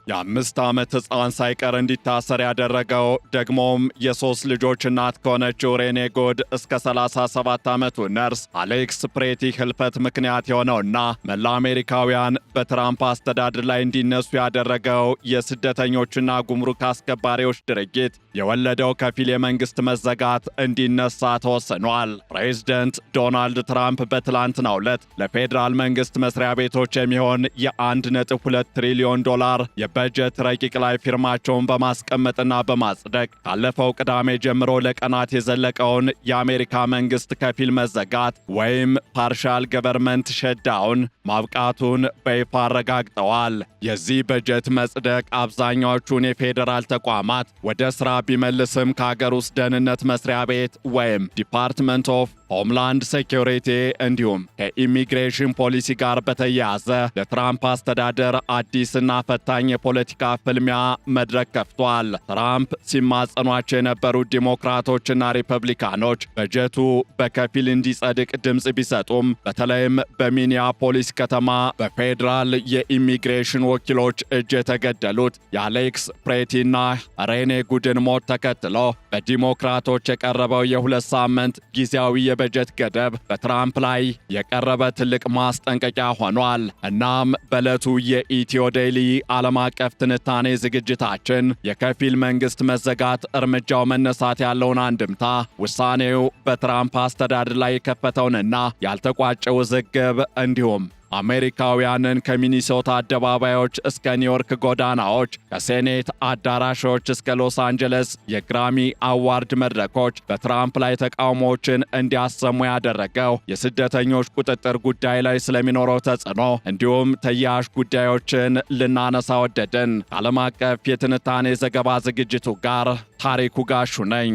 የ5 ዓመት ሕፃን ሳይቀር እንዲታሰር ያደረገው ደግሞም የ3 ልጆች እናት ከሆነችው ሬኔ ጉድ እስከ 37 ዓመቱ ነርስ አሌክስ ፕሬቲ ህልፈት ምክንያት የሆነውና መላ አሜሪካውያን በትራምፕ አስተዳደር ላይ እንዲነሱ ያደረገው የስደተኞችና ጉምሩክ አስከባሪዎች ድርጊት የወለደው ከፊል የመንግስት መዘጋት እንዲነሳ ተወስኗል። ፕሬዝደንት ዶናልድ ትራምፕ በትላንትናው ዕለት ለፌዴራል መንግስት መስሪያ ቤቶች የሚሆን የ1.2 ትሪሊዮን ዶላር የበጀት ረቂቅ ላይ ፊርማቸውን በማስቀመጥና በማጽደቅ ካለፈው ቅዳሜ ጀምሮ ለቀናት የዘለቀውን የአሜሪካ መንግስት ከፊል መዘጋት ወይም ፓርሻል ገቨርንመንት ሸትዳውን ማብቃቱን በይፋ አረጋግጠዋል። የዚህ በጀት መጽደቅ አብዛኛዎቹን የፌዴራል ተቋማት ወደ ሥራ ቢመልስም ከሀገር ውስጥ ደህንነት መስሪያ ቤት ወይም ዲፓርትመንት ኦፍ ሆምላንድ ሴኪዩሪቲ እንዲሁም ከኢሚግሬሽን ፖሊሲ ጋር በተያያዘ ለትራምፕ አስተዳደር አዲስና ፈታኝ የፖለቲካ ፍልሚያ መድረክ ከፍቷል። ትራምፕ ሲማጸኗቸው የነበሩት ዲሞክራቶችና ሪፐብሊካኖች በጀቱ በከፊል እንዲጸድቅ ድምፅ ቢሰጡም በተለይም በሚኒያፖሊስ ከተማ በፌዴራል የኢሚግሬሽን ወኪሎች እጅ የተገደሉት የአሌክስ ፕሬቲና ሬኔ ጉድን ሞት ተከትሎ በዲሞክራቶች የቀረበው የ2 ሳምንት ጊዜያዊ የበጀት ገደብ በትራምፕ ላይ የቀረበ ትልቅ ማስጠንቀቂያ ሆኗል። እናም በዕለቱ የኢትዮ ዴይሊ ዓለም አቀፍ ትንታኔ ዝግጅታችን የከፊል መንግስት መዘጋት እርምጃው መነሳት ያለውን አንድምታ፣ ውሳኔው በትራምፕ አስተዳደር ላይ የከፈተውንና ያልተቋጨ ውዝግብ እንዲሁም አሜሪካውያንን ከሚኒሶታ አደባባዮች እስከ ኒውዮርክ ጎዳናዎች፣ ከሴኔት አዳራሾች እስከ ሎስ አንጀለስ የግራሚ አዋርድ መድረኮች በትራምፕ ላይ ተቃውሞዎችን እንዲያሰሙ ያደረገው የስደተኞች ቁጥጥር ጉዳይ ላይ ስለሚኖረው ተጽዕኖ እንዲሁም ተያያዥ ጉዳዮችን ልናነሳ ወደድን። ከዓለም አቀፍ የትንታኔ ዘገባ ዝግጅቱ ጋር ታሪኩ ጋሹ ነኝ።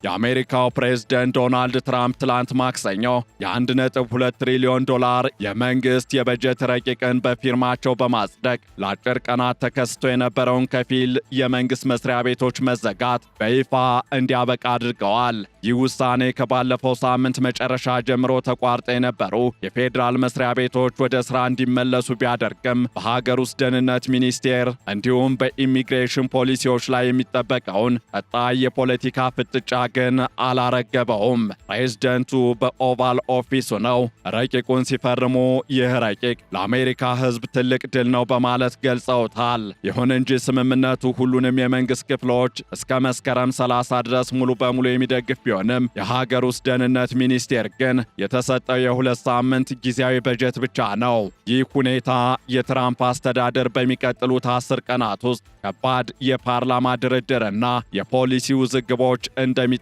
የአሜሪካው ፕሬዝደንት ዶናልድ ትራምፕ ትላንት ማክሰኞ የ1.2 ትሪሊዮን ዶላር የመንግስት የበጀት ረቂቅን በፊርማቸው በማጽደቅ ለአጭር ቀናት ተከስቶ የነበረውን ከፊል የመንግስት መስሪያ ቤቶች መዘጋት በይፋ እንዲያበቃ አድርገዋል። ይህ ውሳኔ ከባለፈው ሳምንት መጨረሻ ጀምሮ ተቋርጠው የነበሩ የፌዴራል መስሪያ ቤቶች ወደ ሥራ እንዲመለሱ ቢያደርግም በሀገር ውስጥ ደህንነት ሚኒስቴር እንዲሁም በኢሚግሬሽን ፖሊሲዎች ላይ የሚጠበቀውን ቀጣይ የፖለቲካ ፍጥጫ ግን አላረገበውም። ፕሬዝደንቱ በኦቫል ኦፊስ ሆነው ረቂቁን ሲፈርሙ ይህ ረቂቅ ለአሜሪካ ሕዝብ ትልቅ ድል ነው በማለት ገልጸውታል። ይሁን እንጂ ስምምነቱ ሁሉንም የመንግስት ክፍሎች እስከ መስከረም 30 ድረስ ሙሉ በሙሉ የሚደግፍ ቢሆንም የሀገር ውስጥ ደህንነት ሚኒስቴር ግን የተሰጠው የ2 ሳምንት ጊዜያዊ በጀት ብቻ ነው። ይህ ሁኔታ የትራምፕ አስተዳደር በሚቀጥሉት 10 ቀናት ውስጥ ከባድ የፓርላማ ድርድርና የፖሊሲ ውዝግቦች እንደሚጠብቁት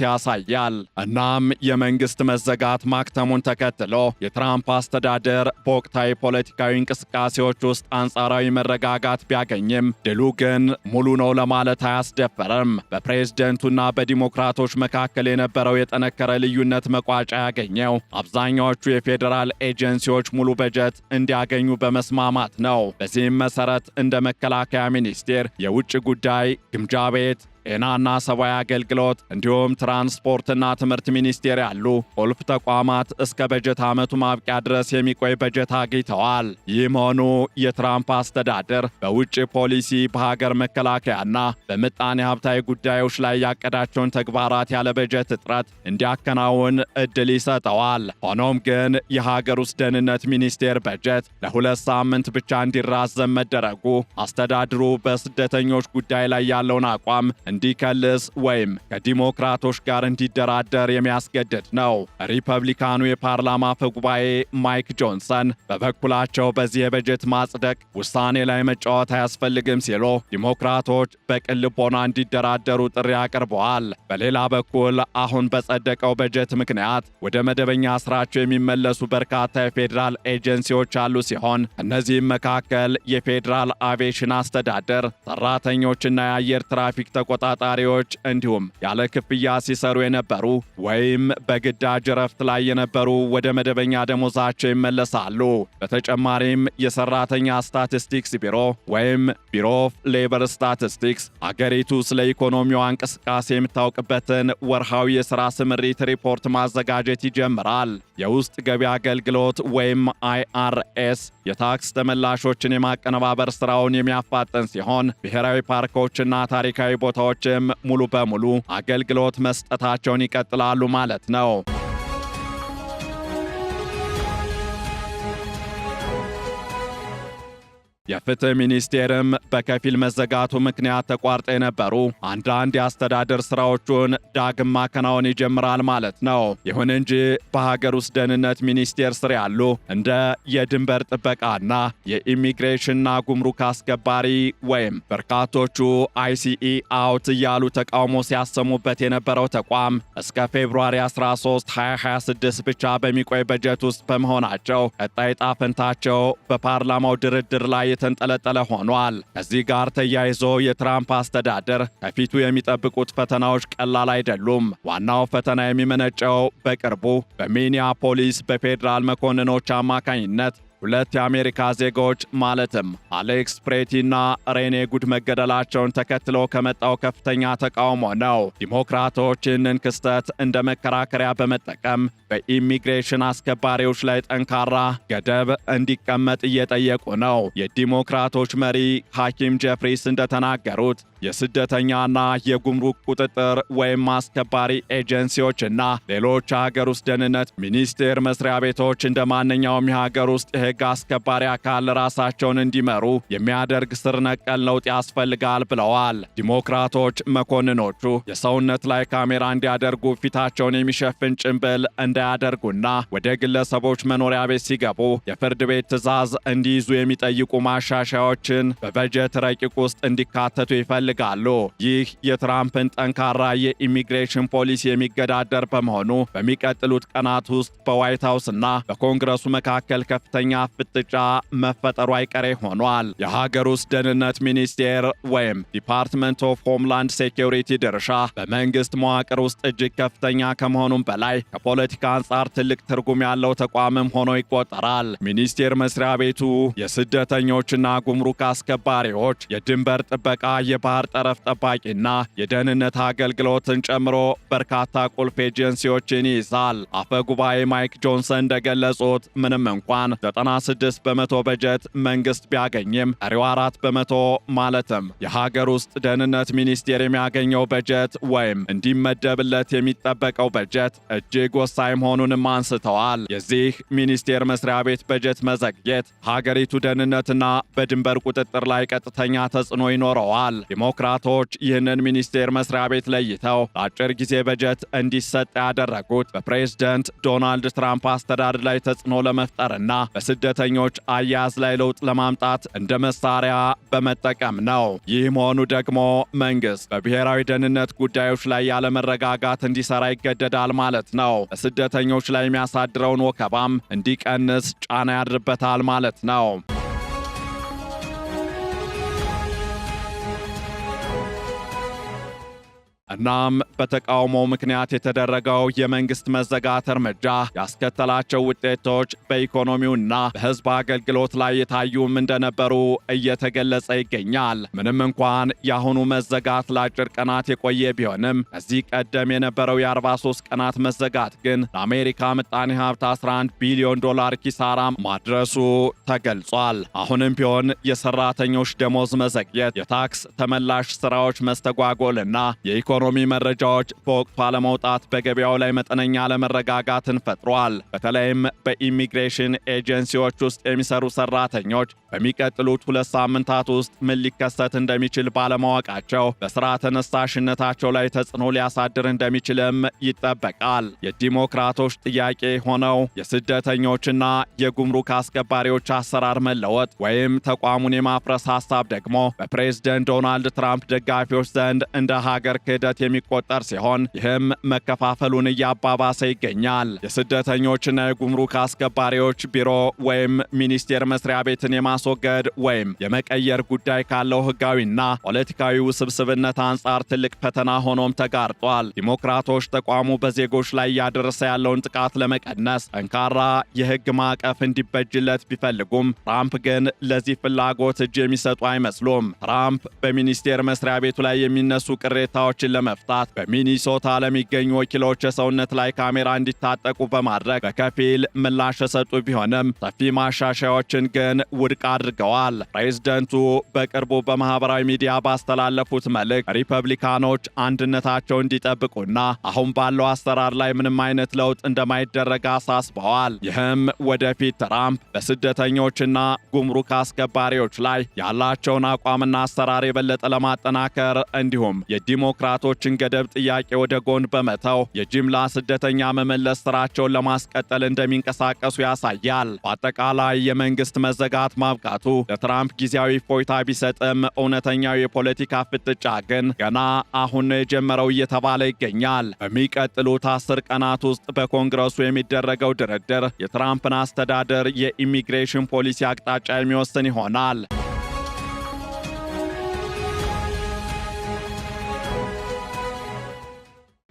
ያሳያል። እናም የመንግስት መዘጋት ማክተሙን ተከትሎ የትራምፕ አስተዳደር በወቅታዊ ፖለቲካዊ እንቅስቃሴዎች ውስጥ አንጻራዊ መረጋጋት ቢያገኝም ድሉ ግን ሙሉ ነው ለማለት አያስደፈርም። በፕሬዝደንቱና በዲሞክራቶች መካከል የነበረው የጠነከረ ልዩነት መቋጫ ያገኘው አብዛኛዎቹ የፌዴራል ኤጀንሲዎች ሙሉ በጀት እንዲያገኙ በመስማማት ነው። በዚህም መሰረት እንደ መከላከያ ሚኒስቴር፣ የውጭ ጉዳይ፣ ግምጃ ቤት፣ ጤናና ሰብአዊ አገልግሎት እንዲሁም ትራንስፖርትና ትምህርት ሚኒስቴር ያሉ ቁልፍ ተቋማት እስከ በጀት ዓመቱ ማብቂያ ድረስ የሚቆይ በጀት አግኝተዋል። ይህ መሆኑ የትራምፕ አስተዳደር በውጭ ፖሊሲ፣ በሀገር መከላከያና በምጣኔ ሀብታዊ ጉዳዮች ላይ ያቀዳቸውን ተግባራት ያለ በጀት እጥረት እንዲያከናውን ዕድል ይሰጠዋል። ሆኖም ግን የሀገር ውስጥ ደህንነት ሚኒስቴር በጀት ለ2 ሳምንት ብቻ እንዲራዘም መደረጉ አስተዳድሩ በስደተኞች ጉዳይ ላይ ያለውን አቋም እንዲከልስ ወይም ከዲሞክራቶች ጋር እንዲደራደር የሚያስገድድ ነው። ሪፐብሊካኑ የፓርላማ አፈ ጉባኤ ማይክ ጆንሰን በበኩላቸው በዚህ የበጀት ማጽደቅ ውሳኔ ላይ መጫወት አያስፈልግም ሲሉ ዲሞክራቶች በቅን ልቦና እንዲደራደሩ ጥሪ አቅርበዋል። በሌላ በኩል አሁን በጸደቀው በጀት ምክንያት ወደ መደበኛ ስራቸው የሚመለሱ በርካታ የፌዴራል ኤጀንሲዎች ያሉ ሲሆን እነዚህም መካከል የፌዴራል አቪዬሽን አስተዳደር፣ ሰራተኞችና የአየር ትራፊክ ተቆጣጣሪዎች እንዲሁም ያለ ክፍያ ሲሰሩ የነበሩ ወይም በግዳጅ ረፍት ላይ የነበሩ ወደ መደበኛ ደሞዛቸው ይመለሳሉ። በተጨማሪም የሰራተኛ ስታቲስቲክስ ቢሮ ወይም ቢሮ ኦፍ ሌበር ስታቲስቲክስ አገሪቱ ስለ ኢኮኖሚዋ እንቅስቃሴ የምታውቅበትን ወርሃዊ የሥራ ስምሪት ሪፖርት ማዘጋጀት ይጀምራል። የውስጥ ገቢ አገልግሎት ወይም አይአርኤስ የታክስ ተመላሾችን የማቀነባበር ሥራውን የሚያፋጥን ሲሆን ብሔራዊ ፓርኮችና ታሪካዊ ቦታዎችም ሙሉ በሙሉ አገልግሎት መስጠታቸውን ይቀጥላሉ ማለት ነው። የፍትህ ሚኒስቴርም በከፊል መዘጋቱ ምክንያት ተቋርጠው የነበሩ አንዳንድ የአስተዳደር ስራዎቹን ዳግም ማከናወን ይጀምራል ማለት ነው። ይሁን እንጂ በሀገር ውስጥ ደህንነት ሚኒስቴር ስር ያሉ እንደ የድንበር ጥበቃና የኢሚግሬሽንና ጉምሩክ አስከባሪ ወይም በርካቶቹ አይሲኢ አውት እያሉ ተቃውሞ ሲያሰሙበት የነበረው ተቋም እስከ ፌብሩዋሪ 13 2026 ብቻ በሚቆይ በጀት ውስጥ በመሆናቸው ቀጣይ ዕጣ ፈንታቸው በፓርላማው ድርድር ላይ የተንጠለጠለ ሆኗል። ከዚህ ጋር ተያይዞ የትራምፕ አስተዳደር ከፊቱ የሚጠብቁት ፈተናዎች ቀላል አይደሉም። ዋናው ፈተና የሚመነጨው በቅርቡ በሚኒያፖሊስ በፌዴራል መኮንኖች አማካኝነት ሁለት የአሜሪካ ዜጎች ማለትም አሌክስ ፕሬቲና ሬኔ ጉድ መገደላቸውን ተከትሎ ከመጣው ከፍተኛ ተቃውሞ ነው። ዲሞክራቶች ይህንን ክስተት እንደ መከራከሪያ በመጠቀም በኢሚግሬሽን አስከባሪዎች ላይ ጠንካራ ገደብ እንዲቀመጥ እየጠየቁ ነው። የዲሞክራቶች መሪ ሐኪም ጄፍሪስ እንደተናገሩት የስደተኛና የጉምሩክ ቁጥጥር ወይም አስከባሪ ኤጀንሲዎችና ሌሎች የሀገር ውስጥ ደህንነት ሚኒስቴር መስሪያ ቤቶች እንደ ማንኛውም የሀገር ውስጥ የሕግ አስከባሪ አካል ራሳቸውን እንዲመሩ የሚያደርግ ስር ነቀል ለውጥ ያስፈልጋል ብለዋል። ዲሞክራቶች መኮንኖቹ የሰውነት ላይ ካሜራ እንዲያደርጉ፣ ፊታቸውን የሚሸፍን ጭንብል እንዳያደርጉና ወደ ግለሰቦች መኖሪያ ቤት ሲገቡ የፍርድ ቤት ትዕዛዝ እንዲይዙ የሚጠይቁ ማሻሻያዎችን በበጀት ረቂቅ ውስጥ እንዲካተቱ ይፈልጋሉ። ይህ የትራምፕን ጠንካራ የኢሚግሬሽን ፖሊሲ የሚገዳደር በመሆኑ በሚቀጥሉት ቀናት ውስጥ በዋይት ሃውስና በኮንግረሱ መካከል ከፍተኛ ፍጥጫ መፈጠሩ አይቀሬ ሆኗል። የሀገር ውስጥ ደህንነት ሚኒስቴር ወይም ዲፓርትመንት ኦፍ ሆምላንድ ሴኪዩሪቲ ድርሻ በመንግስት መዋቅር ውስጥ እጅግ ከፍተኛ ከመሆኑም በላይ ከፖለቲካ አንጻር ትልቅ ትርጉም ያለው ተቋምም ሆኖ ይቆጠራል። ሚኒስቴር መስሪያ ቤቱ የስደተኞችና ጉምሩክ አስከባሪዎች፣ የድንበር ጥበቃ፣ የባህር ጠረፍ ጠባቂና የደህንነት አገልግሎትን ጨምሮ በርካታ ቁልፍ ኤጀንሲዎችን ይይዛል። አፈ ጉባኤ ማይክ ጆንሰን እንደገለጹት ምንም እንኳን 96 በመቶ በጀት መንግስት ቢያገኝም ቀሪው 4 በመቶ ማለትም የሀገር ውስጥ ደህንነት ሚኒስቴር የሚያገኘው በጀት ወይም እንዲመደብለት የሚጠበቀው በጀት እጅግ ወሳኝ መሆኑንም አንስተዋል። የዚህ ሚኒስቴር መስሪያ ቤት በጀት መዘግየት ሀገሪቱ ደህንነትና በድንበር ቁጥጥር ላይ ቀጥተኛ ተጽዕኖ ይኖረዋል። ዲሞክራቶች ይህንን ሚኒስቴር መስሪያ ቤት ለይተው ለአጭር ጊዜ በጀት እንዲሰጥ ያደረጉት በፕሬዝደንት ዶናልድ ትራምፕ አስተዳደር ላይ ተጽዕኖ ለመፍጠርና በስደተኞች አያያዝ ላይ ለውጥ ለማምጣት እንደ መሳሪያ በመጠቀም ነው። ይህ መሆኑ ደግሞ መንግስት በብሔራዊ ደህንነት ጉዳዮች ላይ ያለመረጋጋት እንዲሰራ ይገደዳል ማለት ነው። በስደተኞች ላይ የሚያሳድረውን ወከባም እንዲቀንስ ጫና ያድርበታል ማለት ነው። እናም በተቃውሞ ምክንያት የተደረገው የመንግስት መዘጋት እርምጃ ያስከተላቸው ውጤቶች በኢኮኖሚውና በሕዝብ አገልግሎት ላይ የታዩም እንደነበሩ እየተገለጸ ይገኛል። ምንም እንኳን የአሁኑ መዘጋት ለአጭር ቀናት የቆየ ቢሆንም ከዚህ ቀደም የነበረው የ43 ቀናት መዘጋት ግን ለአሜሪካ ምጣኔ ሀብት 11 ቢሊዮን ዶላር ኪሳራ ማድረሱ ተገልጿል። አሁንም ቢሆን የሰራተኞች ደሞዝ መዘግየት፣ የታክስ ተመላሽ ስራዎች መስተጓጎልና የኢኮኖሚ መረጃዎች በወቅቱ አለመውጣት በገበያው ላይ መጠነኛ አለመረጋጋትን ፈጥሯል። በተለይም በኢሚግሬሽን ኤጀንሲዎች ውስጥ የሚሰሩ ሰራተኞች በሚቀጥሉት 2 ሳምንታት ውስጥ ምን ሊከሰት እንደሚችል ባለማወቃቸው በስራ ተነሳሽነታቸው ላይ ተጽዕኖ ሊያሳድር እንደሚችልም ይጠበቃል። የዲሞክራቶች ጥያቄ ሆነው የስደተኞችና የጉምሩክ አስከባሪዎች አሰራር መለወጥ ወይም ተቋሙን የማፍረስ ሐሳብ ደግሞ በፕሬዝደንት ዶናልድ ትራምፕ ደጋፊዎች ዘንድ እንደ ሀገር ክህደት ስደት የሚቆጠር ሲሆን ይህም መከፋፈሉን እያባባሰ ይገኛል። የስደተኞችና የጉምሩክ አስከባሪዎች ቢሮ ወይም ሚኒስቴር መስሪያ ቤትን የማስወገድ ወይም የመቀየር ጉዳይ ካለው ህጋዊና ፖለቲካዊ ውስብስብነት አንጻር ትልቅ ፈተና ሆኖም ተጋርጧል። ዲሞክራቶች ተቋሙ በዜጎች ላይ እያደረሰ ያለውን ጥቃት ለመቀነስ ጠንካራ የህግ ማዕቀፍ እንዲበጅለት ቢፈልጉም ትራምፕ ግን ለዚህ ፍላጎት እጅ የሚሰጡ አይመስሉም። ትራምፕ በሚኒስቴር መስሪያ ቤቱ ላይ የሚነሱ ቅሬታዎችን ለመፍታት በሚኒሶታ ለሚገኙ ወኪሎች የሰውነት ላይ ካሜራ እንዲታጠቁ በማድረግ በከፊል ምላሽ የሰጡ ቢሆንም ሰፊ ማሻሻያዎችን ግን ውድቅ አድርገዋል። ፕሬዝደንቱ በቅርቡ በማህበራዊ ሚዲያ ባስተላለፉት መልእክት ሪፐብሊካኖች አንድነታቸው እንዲጠብቁና አሁን ባለው አሰራር ላይ ምንም አይነት ለውጥ እንደማይደረግ አሳስበዋል። ይህም ወደፊት ትራምፕ በስደተኞችና ጉምሩክ አስከባሪዎች ላይ ያላቸውን አቋምና አሰራር የበለጠ ለማጠናከር እንዲሁም የዲሞክራቶችን ገደብ ጥያቄ ወደ ጎን በመተው የጅምላ ስደተኛ መመለስ ስራቸውን ለማስቀጠል እንደሚንቀሳቀሱ ያሳያል። በአጠቃላይ የመንግስት መዘጋት ማብቃቱ ለትራምፕ ጊዜያዊ ፎይታ ቢሰጥም እውነተኛው የፖለቲካ ፍጥጫ ግን ገና አሁን ነው የጀመረው እየተባለ ይገኛል። በሚቀጥሉት 10 ቀናት ውስጥ በኮንግረሱ የሚደረገው ድርድር የትራምፕን አስተዳደር የኢሚግሬሽን ፖሊሲ አቅጣጫ የሚወስን ይሆናል።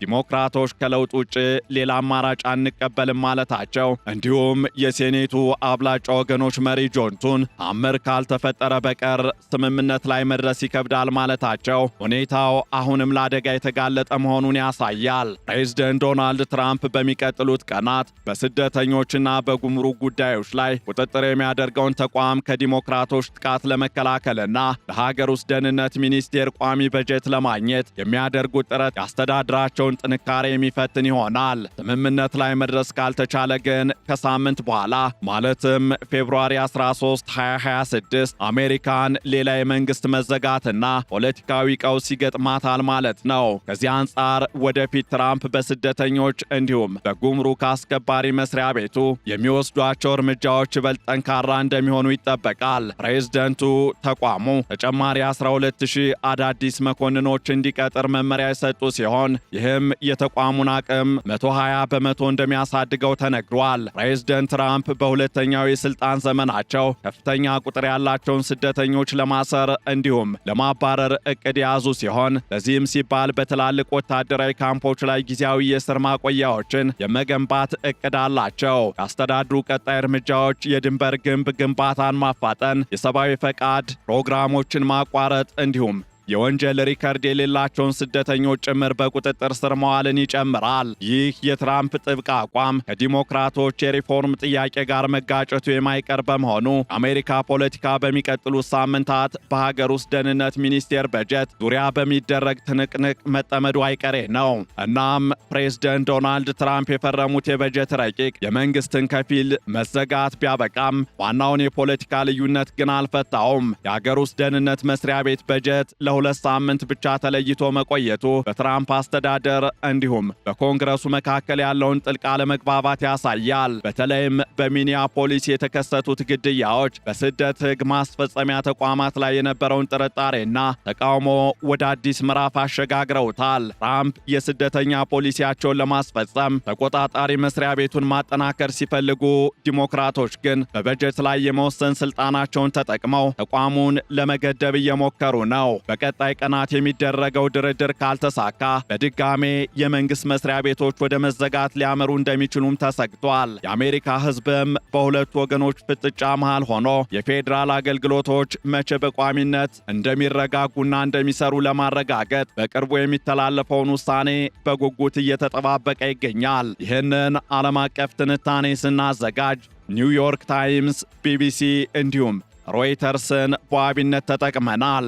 ዲሞክራቶች ከለውጥ ውጭ ሌላ አማራጭ አንቀበልም ማለታቸው እንዲሁም የሴኔቱ አብላጫ ወገኖች መሪ ጆንሰን አምር ካልተፈጠረ በቀር ስምምነት ላይ መድረስ ይከብዳል ማለታቸው ሁኔታው አሁንም ለአደጋ የተጋለጠ መሆኑን ያሳያል። ፕሬዝደንት ዶናልድ ትራምፕ በሚቀጥሉት ቀናት በስደተኞችና በጉምሩክ ጉዳዮች ላይ ቁጥጥር የሚያደርገውን ተቋም ከዲሞክራቶች ጥቃት ለመከላከልና ለሀገር ውስጥ ደህንነት ሚኒስቴር ቋሚ በጀት ለማግኘት የሚያደርጉት ጥረት ያስተዳድራቸው ጥንካሬ የሚፈትን ይሆናል። ስምምነት ላይ መድረስ ካልተቻለ ግን ከሳምንት በኋላ ማለትም ፌብሩዋሪ 13 2026 አሜሪካን ሌላ የመንግስት መዘጋትና ፖለቲካዊ ቀውስ ይገጥማታል ማለት ነው። ከዚህ አንጻር ወደፊት ትራምፕ በስደተኞች እንዲሁም በጉምሩክ አስከባሪ መስሪያ ቤቱ የሚወስዷቸው እርምጃዎች ይበልጥ ጠንካራ እንደሚሆኑ ይጠበቃል። ፕሬዝደንቱ ተቋሙ ተጨማሪ 12000 አዳዲስ መኮንኖች እንዲቀጥር መመሪያ የሰጡ ሲሆን ይህም የተቋሙን አቅም 120 በመቶ እንደሚያሳድገው ተነግሯል። ፕሬዝደንት ትራምፕ በሁለተኛው የስልጣን ዘመናቸው ከፍተኛ ቁጥር ያላቸውን ስደተኞች ለማሰር እንዲሁም ለማባረር እቅድ የያዙ ሲሆን ለዚህም ሲባል በትላልቅ ወታደራዊ ካምፖች ላይ ጊዜያዊ የእስር ማቆያዎችን የመገንባት እቅድ አላቸው። የአስተዳድሩ ቀጣይ እርምጃዎች የድንበር ግንብ ግንባታን ማፋጠን፣ የሰብአዊ ፈቃድ ፕሮግራሞችን ማቋረጥ እንዲሁም የወንጀል ሪከርድ የሌላቸውን ስደተኞች ጭምር በቁጥጥር ስር መዋልን ይጨምራል። ይህ የትራምፕ ጥብቅ አቋም ከዲሞክራቶች የሪፎርም ጥያቄ ጋር መጋጨቱ የማይቀር በመሆኑ የአሜሪካ ፖለቲካ በሚቀጥሉት ሳምንታት በሀገር ውስጥ ደህንነት ሚኒስቴር በጀት ዙሪያ በሚደረግ ትንቅንቅ መጠመዱ አይቀሬ ነው። እናም ፕሬዝደንት ዶናልድ ትራምፕ የፈረሙት የበጀት ረቂቅ የመንግስትን ከፊል መዘጋት ቢያበቃም ዋናውን የፖለቲካ ልዩነት ግን አልፈታውም። የሀገር ውስጥ ደህንነት መስሪያ ቤት በጀት ለሁለት ሳምንት ብቻ ተለይቶ መቆየቱ በትራምፕ አስተዳደር እንዲሁም በኮንግረሱ መካከል ያለውን ጥልቅ አለመግባባት ያሳያል። በተለይም በሚኒያፖሊስ የተከሰቱት ግድያዎች በስደት ሕግ ማስፈጸሚያ ተቋማት ላይ የነበረውን ጥርጣሬና ተቃውሞ ወደ አዲስ ምዕራፍ አሸጋግረውታል። ትራምፕ የስደተኛ ፖሊሲያቸውን ለማስፈጸም ተቆጣጣሪ መስሪያ ቤቱን ማጠናከር ሲፈልጉ፣ ዲሞክራቶች ግን በበጀት ላይ የመወሰን ስልጣናቸውን ተጠቅመው ተቋሙን ለመገደብ እየሞከሩ ነው። በቀጣይ ቀናት የሚደረገው ድርድር ካልተሳካ በድጋሜ የመንግስት መስሪያ ቤቶች ወደ መዘጋት ሊያመሩ እንደሚችሉም ተሰግቷል። የአሜሪካ ሕዝብም በሁለቱ ወገኖች ፍጥጫ መሃል ሆኖ የፌዴራል አገልግሎቶች መቼ በቋሚነት እንደሚረጋጉና እንደሚሰሩ ለማረጋገጥ በቅርቡ የሚተላለፈውን ውሳኔ በጉጉት እየተጠባበቀ ይገኛል። ይህንን ዓለም አቀፍ ትንታኔ ስናዘጋጅ ኒውዮርክ ታይምስ፣ ቢቢሲ እንዲሁም ሮይተርስን በዋቢነት ተጠቅመናል።